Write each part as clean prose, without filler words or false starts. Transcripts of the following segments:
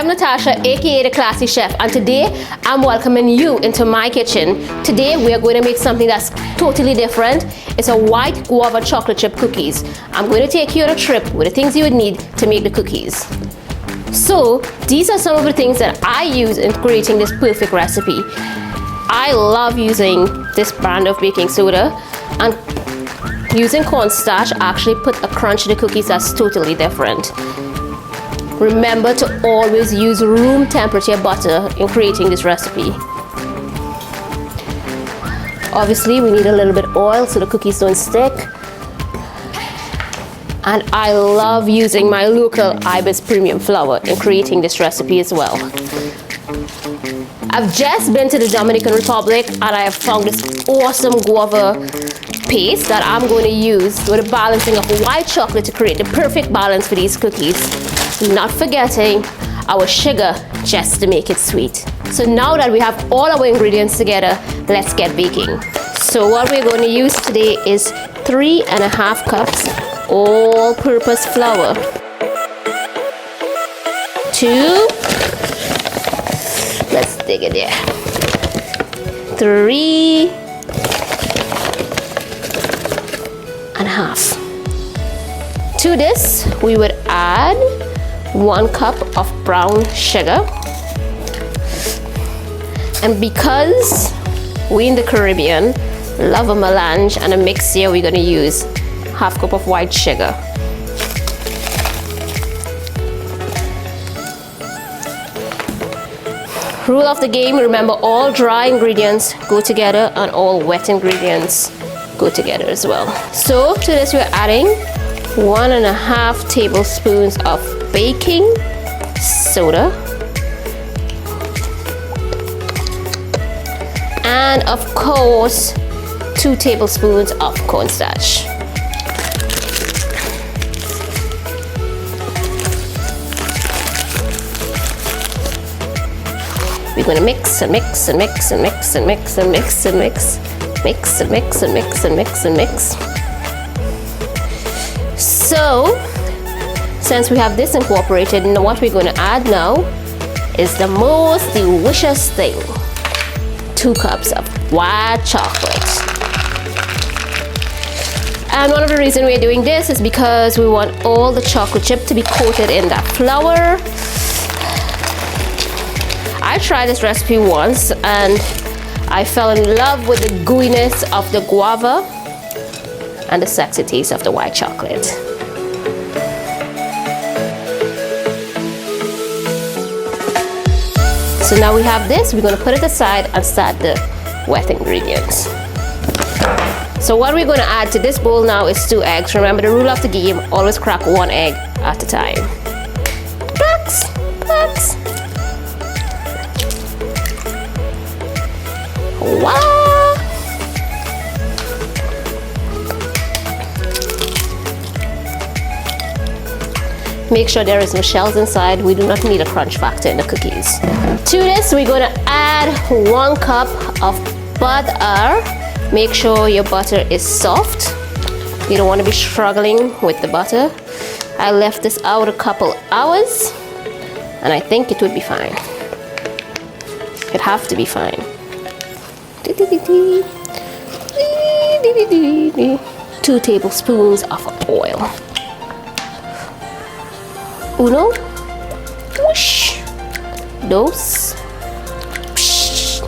I'm Natasha, aka the Classy Chef, and today I'm welcoming you into my kitchen. Today we are going to make something that's totally different. It's a white guava chocolate chip cookies. I'm going to take you on a trip with the things you would need to make the cookies. So these are some of the things that I use in creating this perfect recipe. I love using this brand of baking soda, and using cornstarch actually put a crunch in the cookies that's totally different. Remember to always use room temperature butter in creating this recipe. Obviously we need a little bit of oil so the cookies don't stick. And I love using my local Ibis premium flour in creating this recipe as well. I've just been to the Dominican Republic and I have found this awesome guava paste that I'm going to use with a balancing of white chocolate to create the perfect balance for these cookies. Not forgetting our sugar just to make it sweet. So now that we have all our ingredients together, let's get baking. So what we're going to use today is 3.5 cups all-purpose flour. 2, let's dig it there. 3.5. To this, we would add 1 cup of brown sugar. And because we in the Caribbean love a melange and a mix here, we're going to use 1/2 cup of white sugar. Rule of the game, remember all dry ingredients go together and all wet ingredients go together as well. So to this we're adding 1.5 tablespoons of baking soda and of course 2 tablespoons of cornstarch. We're going to mix and mix and mix and mix and mix and mix and mix, mix and mix and mix and mix and mix. So, since we have this incorporated, now what we're going to add now is the most delicious thing. 2 cups of white chocolate. And one of the reasons we're doing this is because we want all the chocolate chip to be coated in that flour. I tried this recipe once and I fell in love with the gooiness of the guava and the sexy taste of the white chocolate. So now we have this, we're going to put it aside and start the wet ingredients. So what we're going to add to this bowl now is 2 eggs. Remember the rule of the game, always crack 1 egg at a time. Cracks, cracks. Wow! Make sure there is no shells inside. We do not need a crunch factor in the cookies. To this, we're going to add 1 cup of butter. Make sure your butter is soft. You don't want to be struggling with the butter. I left this out a couple hours and I think it would be fine. It'd have to be fine. 2 tablespoons of oil. 1, whoosh, 2, psh.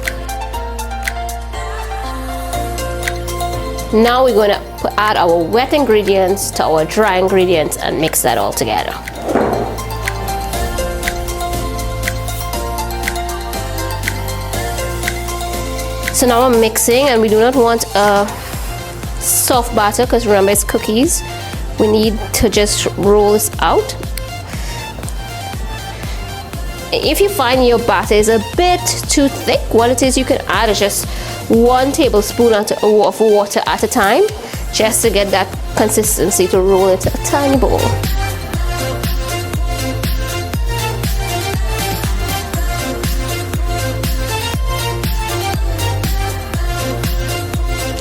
Now we're going to add our wet ingredients to our dry ingredients and mix that all together. So now I'm mixing, and we do not want a soft batter because remember it's cookies. We need to just roll this out. If you find your batter is a bit too thick, what it is you can add is just 1 tablespoon of water at a time, just to get that consistency to roll into a tiny bowl.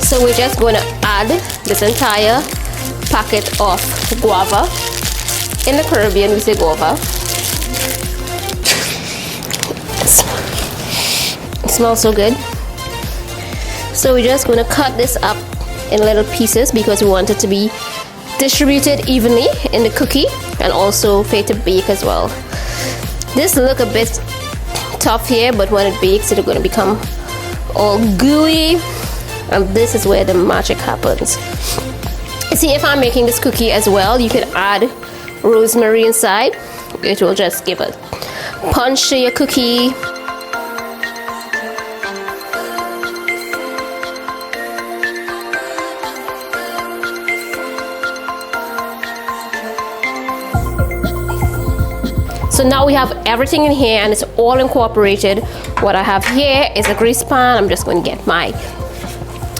So we're just going to add this entire packet of guava. In the Caribbean we say guava. smells so good. So we're just going to cut this up in little pieces because we want it to be distributed evenly in the cookie and also for it to bake as well. This look a bit tough here, but when it bakes it's going to become all gooey, and this is where the magic happens. You see, if I'm making this cookie as well, you could add rosemary inside. It will just give a punch to your cookie. So now we have everything in here and it's all incorporated. What I have here is a grease pan. I'm just going to get my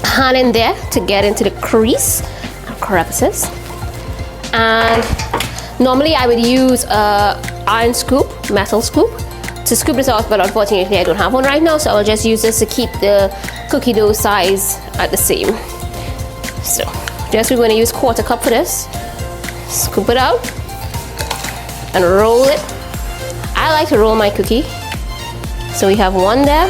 hand in there to get into the crease and crevices. And normally I would use a iron scoop, metal scoop, to scoop this out, but unfortunately I don't have one right now, so I'll just use this to keep the cookie dough size at the same. So just we're going to use 1/4 cup for this. Scoop it out and roll it. I like to roll my cookie. So we have one there.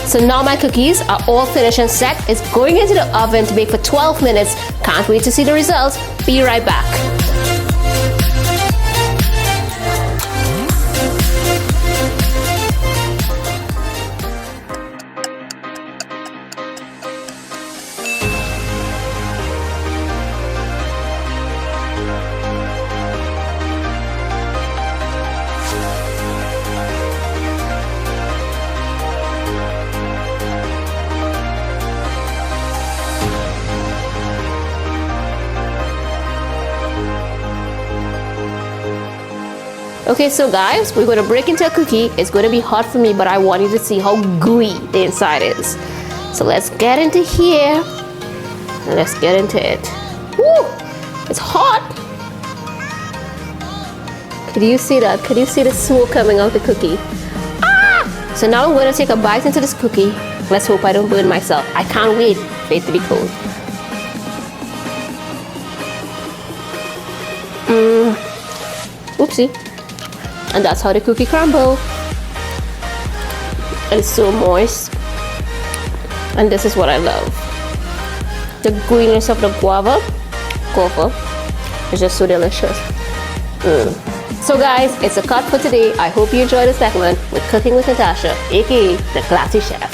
So now my cookies are all finished and set. It's going into the oven to bake for 12 minutes. Can't wait to see the results. Be right back. Okay, so guys, we're going to break into a cookie. It's going to be hot for me, but I want you to see how gooey the inside is. So let's get into here. Let's get into it. Woo! It's hot. Could you see that? Could you see the smoke coming out the cookie? Ah! So now I'm going to take a bite into this cookie. Let's hope I don't burn myself. I can't wait for it to be cold. Oopsie. And that's how the cookie crumble. It's so moist. And this is what I love. The gooiness of the guava is just so delicious. So guys, it's a cut for today. I hope you enjoyed the segment with Cooking with Natasha, aka the Classy Chef.